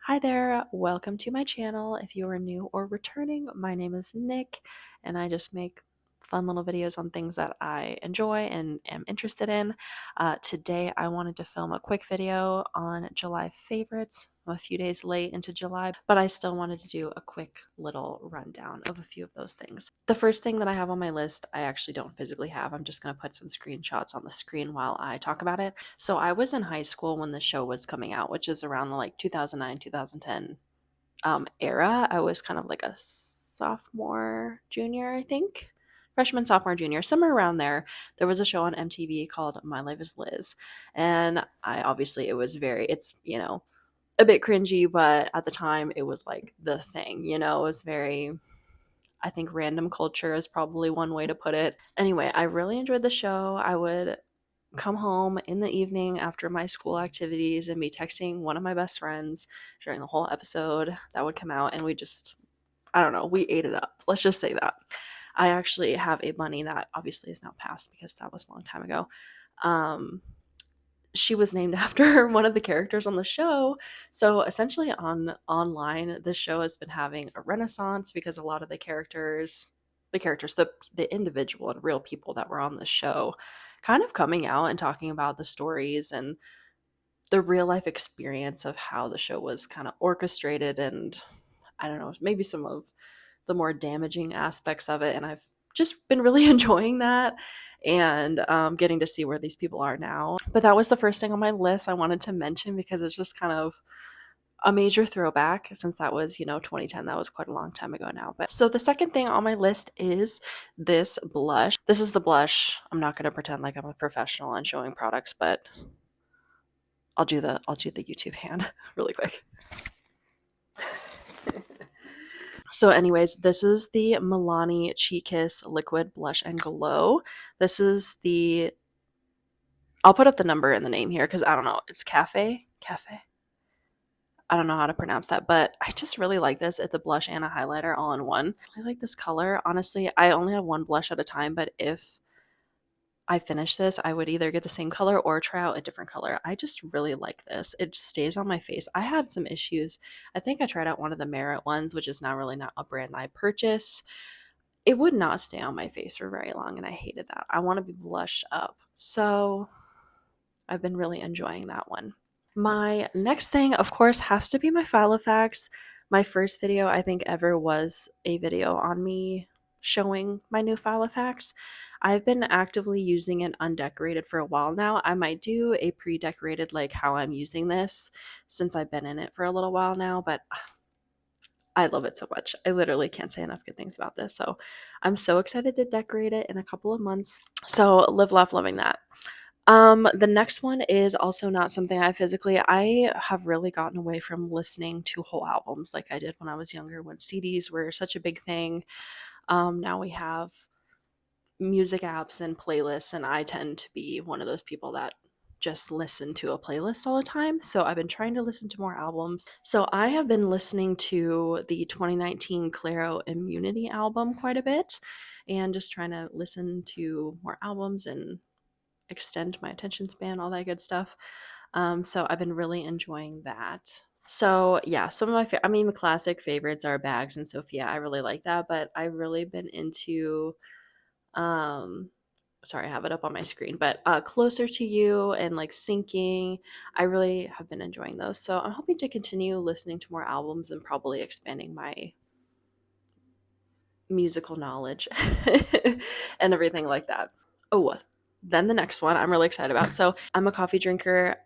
Hi there, welcome to my channel. If you are new or returning, my name is Nick, and I just make fun little videos on things that I enjoy and am interested in. Today, I wanted to film a quick video on July favorites. I'm a few days late into July, but I still wanted to do a quick little rundown of a few of those things. The first thing that I have on my list, I actually don't physically have. I'm just going to put some screenshots on the screen while I talk about it. So I was in high school when the show was coming out, which is around the 2009, 2010 era. I was kind of like a sophomore, junior, I think. Freshman, sophomore, junior, somewhere around there. There was a show on MTV called My Life is Liz. And I obviously, it was a bit cringy, but at the time it was like the thing, it was very, I think random culture is probably one way to put it. Anyway, I really enjoyed the show. I would come home in the evening after my school activities and be texting one of my best friends during the whole episode that would come out, and we just, I don't know, we ate it up. Let's just say that. I actually have a bunny that obviously is now passed because that was a long time ago. Um, she was named after one of the characters on the show. So essentially on online, the show has been having a renaissance because a lot of the individual and real people that were on the show kind of coming out and talking about the stories and the real life experience of how the show was kind of orchestrated, and I don't know, maybe some of the more damaging aspects of it. And I've just been really enjoying that and getting to see where these people are now. But that was the first thing on my list I wanted to mention because it's just kind of a major throwback since that was, 2010. That was quite a long time ago now. But so the second thing on my list is this blush. This is the blush. I'm not going to pretend like I'm a professional on showing products, but I'll do the YouTube hand really quick. So anyways, this is the Milani Cheek Kiss Liquid Blush and Glow. This is the, I'll put up the number in the name here because I don't know. It's Cafe. I don't know how to pronounce that, but I just really like this. It's a blush and a highlighter all in one. I like this color. Honestly, I only have one blush at a time, but if I finish this, I would either get the same color or try out a different color. I just really like this. It stays on my face. I had some issues. I think I tried out one of the Merit ones, which is not a brand I purchase. It would not stay on my face for very long, and I hated that. I want to be blushed up. So I've been really enjoying that one. My next thing, of course, has to be my Filofax. My first video I think ever was a video on me showing my new Filofax. I've been actively using it undecorated for a while now. I might do a pre-decorated like how I'm using this since I've been in it for a little while now, but I love it so much. I literally can't say enough good things about this. So I'm so excited to decorate it in a couple of months. So live, laugh, loving that. The next one is also not something I have really gotten away from listening to whole albums like I did when I was younger, when CDs were such a big thing. Now we have music apps and playlists, and I tend to be one of those people that just listen to a playlist all the time. So I've been trying to listen to more albums. So I have been listening to the 2019 Clairo Immunity album quite a bit and just trying to listen to more albums and extend my attention span, all that good stuff. So I've been really enjoying that. So yeah, some of the classic favorites are Bags and Sophia. I really like that, but I've really been into um sorry, I have it up on my screen, but Closer to You and like Sinking. I really have been enjoying those. So I'm hoping to continue listening to more albums and probably expanding my musical knowledge and everything like that. Oh, then the next one I'm really excited about. So I'm a coffee drinker.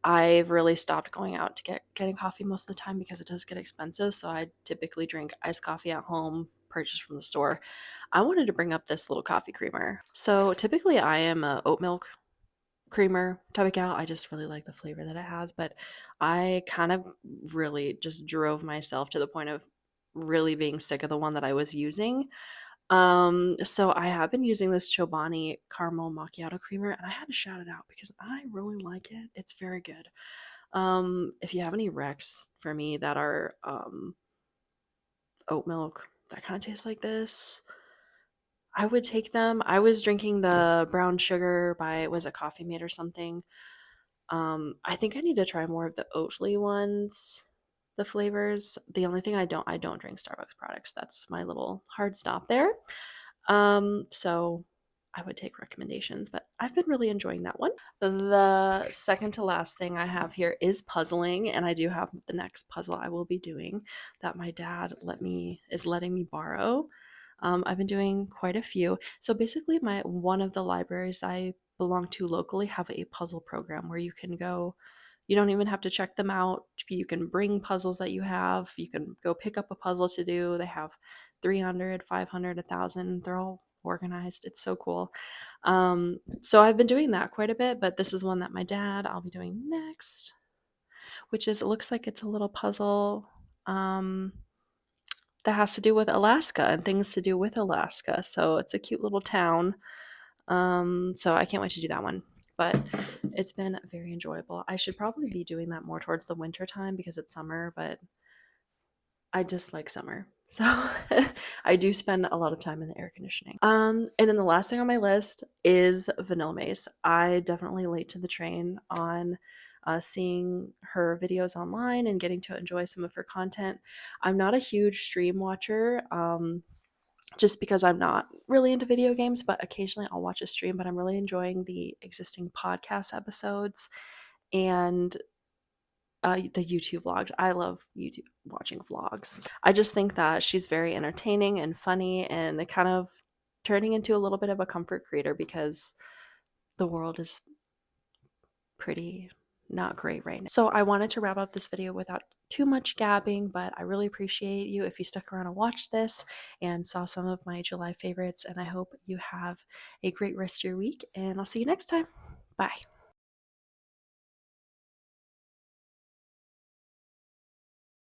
I've really stopped going out to getting coffee most of the time because it does get expensive. So I typically drink iced coffee at home, purchased from the store. I wanted to bring up this little coffee creamer. So typically I am a oat milk creamer type of gal. I just really like the flavor that it has, but I kind of really just drove myself to the point of really being sick of the one that I was using. So I have been using this Chobani caramel macchiato creamer, and I had to shout it out because I really like it. It's very good. If you have any recs for me that are oat milk that kind of tastes like this, I would take them. I was drinking the brown sugar by, was it Coffee Mate or something? I think I need to try more of the Oatly ones. the flavors. The only thing I don't drink Starbucks products. That's my little hard stop there. So I would take recommendations, but I've been really enjoying that one. The second to last thing I have here is puzzling, and I do have the next puzzle I will be doing that my dad is letting me borrow. I've been doing quite a few. So basically, my one of the libraries I belong to locally have a puzzle program where you can go. You don't even have to check them out. You can bring puzzles that you have. You can go pick up a puzzle to do. They have 300, 500, 1,000. They're all organized. It's so cool. So I've been doing that quite a bit, but this is one that I'll be doing next, which is, it looks like it's a little puzzle um, that has to do with Alaska and things to do with Alaska. So it's a cute little town. So I can't wait to do that one. But it's been very enjoyable. I should probably be doing that more towards the winter time because it's summer, but I dislike summer. So I do spend a lot of time in the air conditioning. And then the last thing on my list is Vanilla Mace. I definitely late to the train on seeing her videos online and getting to enjoy some of her content. I'm not a huge stream watcher. Just because I'm not really into video games, but occasionally I'll watch a stream. But I'm really enjoying the existing podcast episodes and the YouTube vlogs. I love YouTube watching vlogs. I just think that she's very entertaining and funny, and it kind of turning into a little bit of a comfort creator because the world is pretty not great right now. So I wanted to wrap up this video without too much gabbing, but I really appreciate you if you stuck around and watched this and saw some of my July favorites, and I hope you have a great rest of your week, and I'll see you next time. Bye.